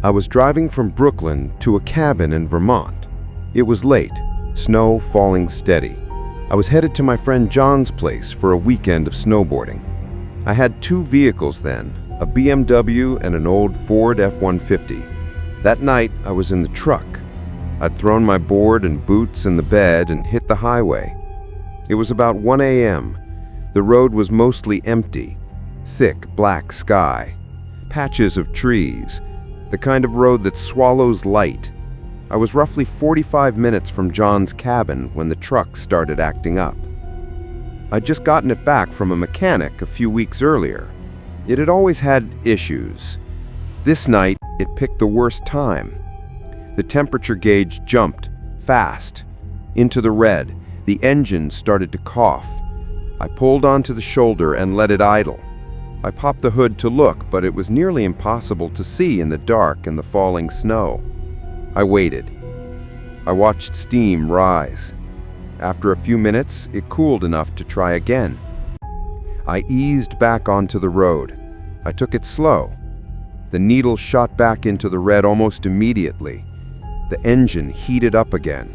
I was driving from Brooklyn to a cabin in Vermont. It was late, snow falling steady. I was headed to my friend John's place for a weekend of snowboarding. I had two vehicles then, a BMW and an old Ford F-150. That night, I was in the truck. I'd thrown my board and boots in the bed and hit the highway. It was about 1 a.m. The road was mostly empty, thick black sky, patches of trees, the kind of road that swallows light. I was roughly 45 minutes from John's cabin when the truck started acting up. I'd just gotten it back from a mechanic a few weeks earlier. It had always had issues. This night, it picked the worst time. The temperature gauge jumped, fast, into the red. The engine started to cough. I pulled onto the shoulder and let it idle. I popped the hood to look, but it was nearly impossible to see in the dark and the falling snow. I waited. I watched steam rise. After a few minutes, it cooled enough to try again. I eased back onto the road. I took it slow. The needle shot back into the red almost immediately. The engine heated up again.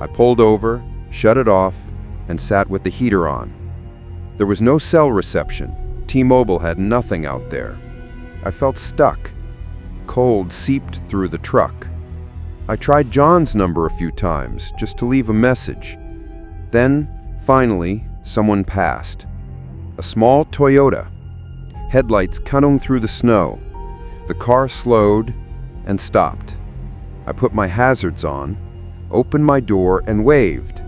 I pulled over, shut it off, and sat with the heater on. There was no cell reception. T-Mobile had nothing out there. I felt stuck. Cold seeped through the truck. I tried John's number a few times, just to leave a message. Then, finally, someone passed. A small Toyota. Headlights cutting through the snow. The car slowed and stopped. I put my hazards on, opened my door, and waved.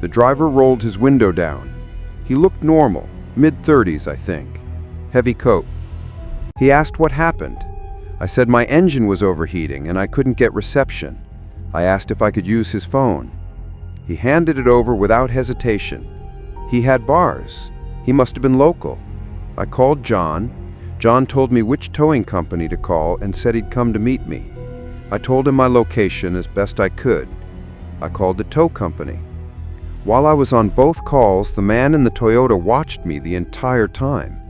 The driver rolled his window down. He looked normal, mid-30s, I think. Heavy coat. He asked what happened. I said my engine was overheating and I couldn't get reception. I asked if I could use his phone. He handed it over without hesitation. He had bars. He must have been local. I called John. John told me which towing company to call and said he'd come to meet me. I told him my location as best I could. I called the tow company. While I was on both calls, the man in the Toyota watched me the entire time.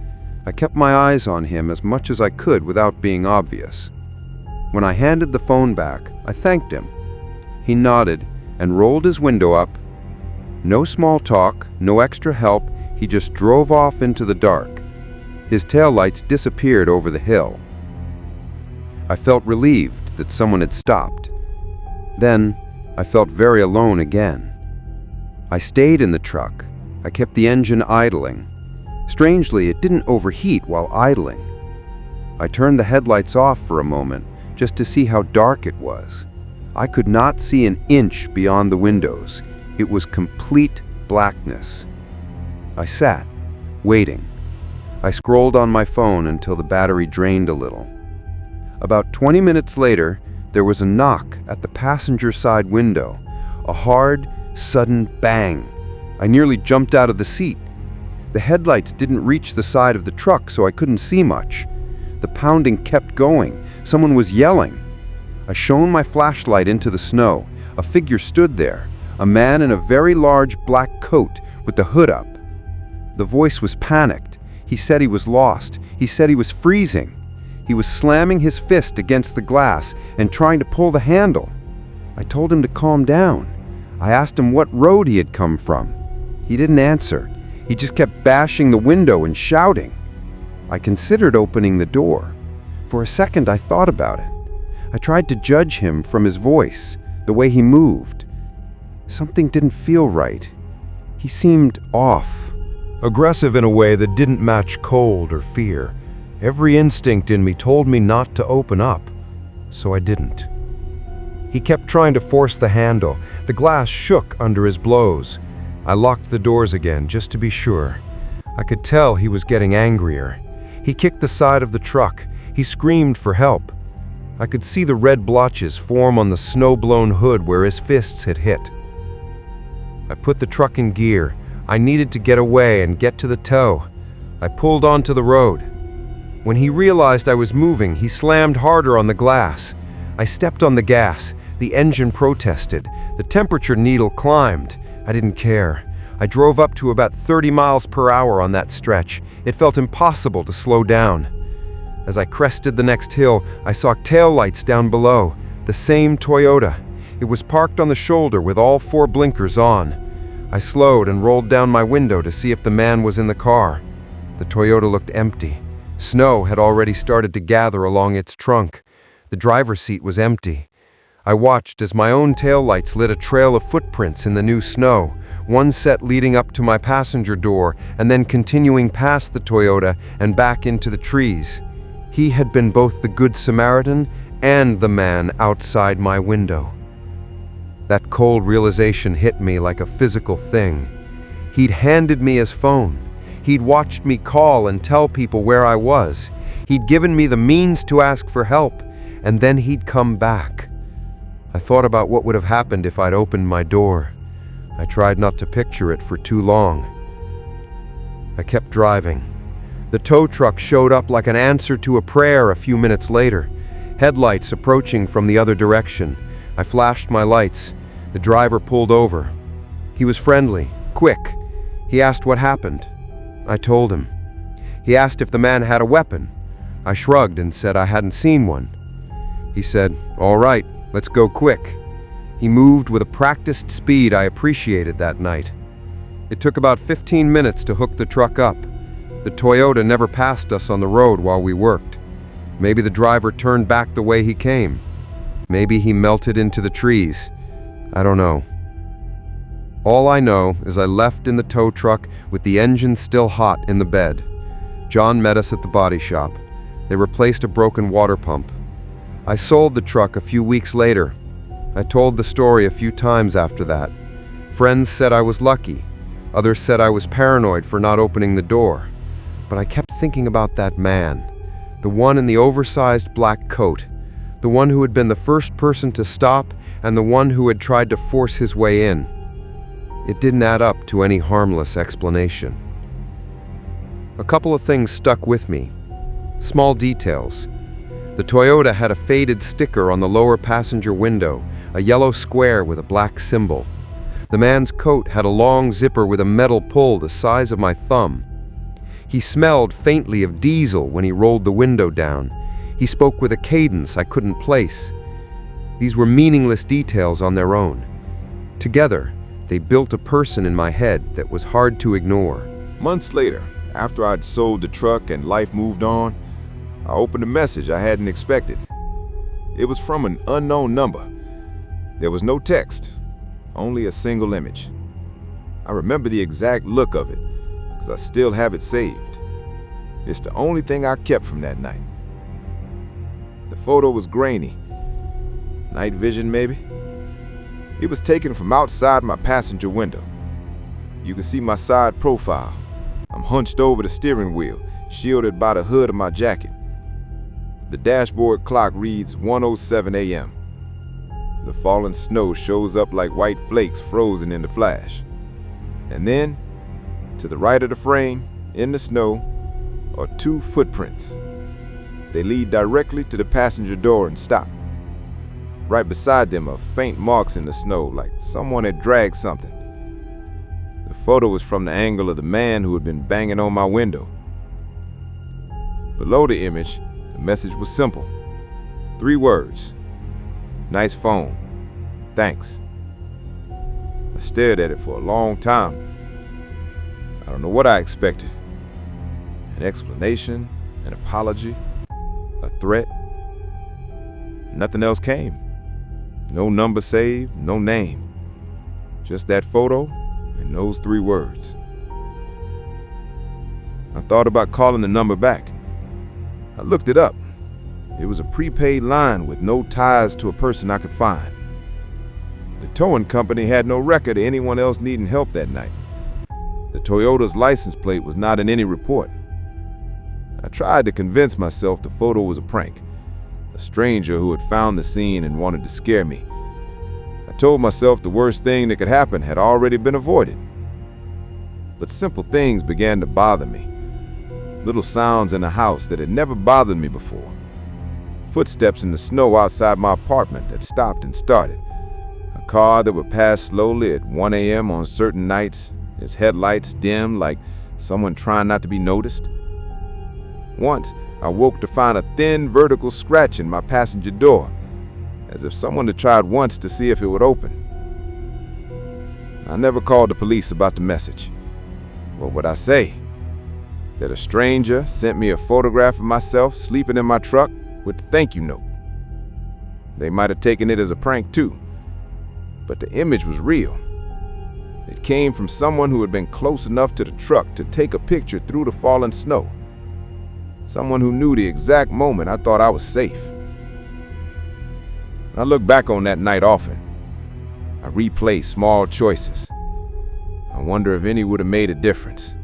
I kept my eyes on him as much as I could without being obvious. When I handed the phone back, I thanked him. He nodded and rolled his window up. No small talk, no extra help, he just drove off into the dark. His taillights disappeared over the hill. I felt relieved that someone had stopped. Then, I felt very alone again. I stayed in the truck. I kept the engine idling. Strangely, it didn't overheat while idling. I turned the headlights off for a moment just to see how dark it was. I could not see an inch beyond the windows. It was complete blackness. I sat, waiting. I scrolled on my phone until the battery drained a little. About 20 minutes later, there was a knock at the passenger side window. A hard, sudden bang. I nearly jumped out of the seat. The headlights didn't reach the side of the truck, so I couldn't see much. The pounding kept going. Someone was yelling. I shone my flashlight into the snow. A figure stood there, a man in a very large black coat with the hood up. The voice was panicked. He said he was lost. He said he was freezing. He was slamming his fist against the glass and trying to pull the handle. I told him to calm down. I asked him what road he had come from. He didn't answer. He just kept bashing the window and shouting. I considered opening the door. For a second, I thought about it. I tried to judge him from his voice, the way he moved. Something didn't feel right. He seemed off. Aggressive in a way that didn't match cold or fear. Every instinct in me told me not to open up, so I didn't. He kept trying to force the handle. The glass shook under his blows. I locked the doors again, just to be sure. I could tell he was getting angrier. He kicked the side of the truck. He screamed for help. I could see the red blotches form on the snow-blown hood where his fists had hit. I put the truck in gear. I needed to get away and get to the tow. I pulled onto the road. When he realized I was moving, he slammed harder on the glass. I stepped on the gas. The engine protested. The temperature needle climbed. I didn't care. I drove up to about 30 miles per hour on that stretch. It felt impossible to slow down. As I crested the next hill, I saw taillights down below. The same Toyota. It was parked on the shoulder with all 4 blinkers on. I slowed and rolled down my window to see if the man was in the car. The Toyota looked empty. Snow had already started to gather along its trunk. The driver's seat was empty. I watched as my own taillights lit a trail of footprints in the new snow, one set leading up to my passenger door and then continuing past the Toyota and back into the trees. He had been both the Good Samaritan and the man outside my window. That cold realization hit me like a physical thing. He'd handed me his phone. He'd watched me call and tell people where I was. He'd given me the means to ask for help, and then he'd come back. I thought about what would have happened if I'd opened my door. I tried not to picture it for too long. I kept driving. The tow truck showed up like an answer to a prayer a few minutes later, headlights approaching from the other direction. I flashed my lights. The driver pulled over. He was friendly, quick. He asked what happened. I told him. He asked if the man had a weapon. I shrugged and said I hadn't seen one. He said, "All right, let's go quick." He moved with a practiced speed I appreciated that night. It took about 15 minutes to hook the truck up. The Toyota never passed us on the road while we worked. Maybe the driver turned back the way he came. Maybe he melted into the trees. I don't know. All I know is I left in the tow truck with the engine still hot in the bed. John met us at the body shop. They replaced a broken water pump. I sold the truck a few weeks later. I told the story a few times after that. Friends said I was lucky. Others said I was paranoid for not opening the door. But I kept thinking about that man, the one in the oversized black coat, the one who had been the first person to stop and the one who had tried to force his way in. It didn't add up to any harmless explanation. A couple of things stuck with me. Small details. The Toyota had a faded sticker on the lower passenger window, a yellow square with a black symbol. The man's coat had a long zipper with a metal pull the size of my thumb. He smelled faintly of diesel when he rolled the window down. He spoke with a cadence I couldn't place. These were meaningless details on their own. Together, they built a person in my head that was hard to ignore. Months later, after I'd sold the truck and life moved on, I opened a message I hadn't expected. It was from an unknown number. There was no text, only a single image. I remember the exact look of it, because I still have it saved. It's the only thing I kept from that night. The photo was grainy. Night vision, maybe? It was taken from outside my passenger window. You can see my side profile. I'm hunched over the steering wheel, shielded by the hood of my jacket. The dashboard clock reads 1:07 a.m. The fallen snow shows up like white flakes frozen in the flash. And then, to the right of the frame, in the snow, are 2 footprints. They lead directly to the passenger door and stop. Right beside them are faint marks in the snow, like someone had dragged something. The photo was from the angle of the man who had been banging on my window. Below the image, the message was simple. 3 words. "Nice phone. Thanks." I stared at it for a long time. I don't know what I expected. An explanation, an apology, a threat. Nothing else came. No number saved, no name. Just that photo and those 3 words. I thought about calling the number back. I looked it up. It was a prepaid line with no ties to a person I could find. The towing company had no record of anyone else needing help that night. The Toyota's license plate was not in any report. I tried to convince myself the photo was a prank, a stranger who had found the scene and wanted to scare me. I told myself the worst thing that could happen had already been avoided. But simple things began to bother me. Little sounds in the house that had never bothered me before. Footsteps in the snow outside my apartment that stopped and started. A car that would pass slowly at 1 a.m. on certain nights, its headlights dim like someone trying not to be noticed. Once, I woke to find a thin vertical scratch in my passenger door, as if someone had tried once to see if it would open. I never called the police about the message. What would I say? That a stranger sent me a photograph of myself sleeping in my truck with the thank you note. They might have taken it as a prank too, but the image was real. It came from someone who had been close enough to the truck to take a picture through the falling snow. Someone who knew the exact moment I thought I was safe. I look back on that night often. I replay small choices. I wonder if any would have made a difference.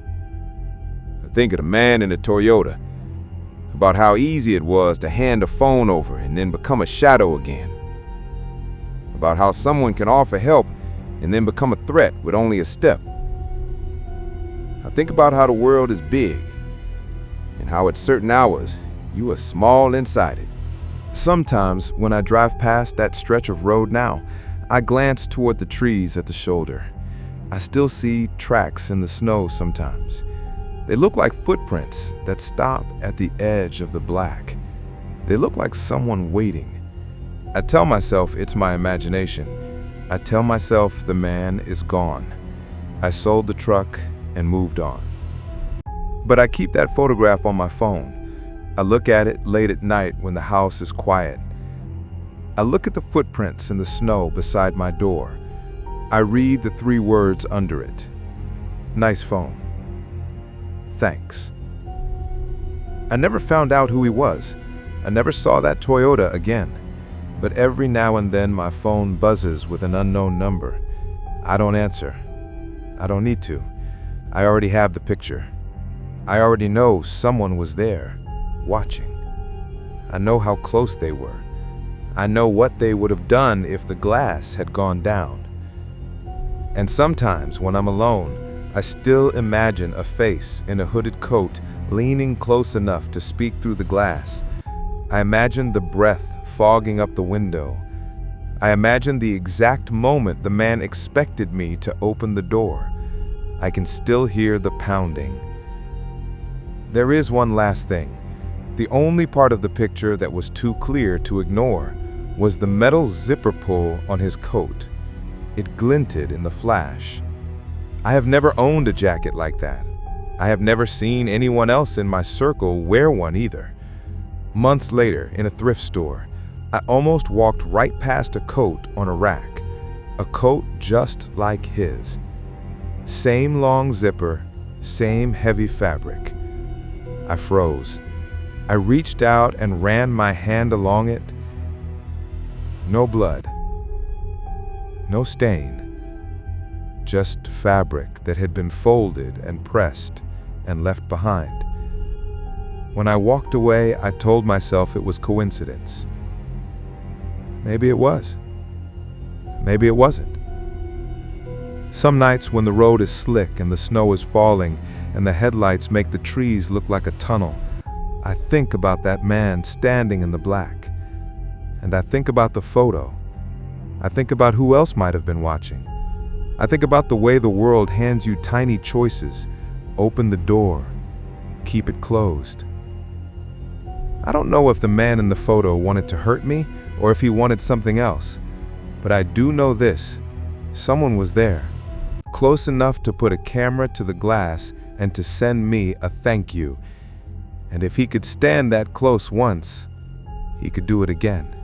I think of the man in the Toyota, about how easy it was to hand a phone over and then become a shadow again. About how someone can offer help and then become a threat with only a step. I think about how the world is big and how at certain hours you are small inside it. Sometimes when I drive past that stretch of road now, I glance toward the trees at the shoulder. I still see tracks in the snow sometimes. They look like footprints that stop at the edge of the black. They look like someone waiting. I tell myself it's my imagination. I tell myself the man is gone. I sold the truck and moved on. But I keep that photograph on my phone. I look at it late at night when the house is quiet. I look at the footprints in the snow beside my door. I read the 3 words under it. Nice phone. Thanks. I never found out who he was. I never saw that Toyota again. But every now and then my phone buzzes with an unknown number. I don't answer. I don't need to. I already have the picture. I already know someone was there, watching. I know how close they were. I know what they would have done if the glass had gone down. And sometimes when I'm alone, I still imagine a face in a hooded coat leaning close enough to speak through the glass. I imagine the breath fogging up the window. I imagine the exact moment the man expected me to open the door. I can still hear the pounding. There is one last thing. The only part of the picture that was too clear to ignore was the metal zipper pull on his coat. It glinted in the flash. I have never owned a jacket like that. I have never seen anyone else in my circle wear one either. Months later, in a thrift store, I almost walked right past a coat on a rack. A coat just like his. Same long zipper, same heavy fabric. I froze. I reached out and ran my hand along it. No blood. No stain. Just fabric that had been folded and pressed and left behind. When I walked away, I told myself it was coincidence. Maybe it was. Maybe it wasn't. Some nights when the road is slick and the snow is falling and the headlights make the trees look like a tunnel, I think about that man standing in the black. And I think about the photo. I think about who else might have been watching. I think about the way the world hands you tiny choices. Open the door. Keep it closed. I don't know if the man in the photo wanted to hurt me or if he wanted something else. But I do know this. Someone was there. Close enough to put a camera to the glass and to send me a thank you. And if he could stand that close once, he could do it again.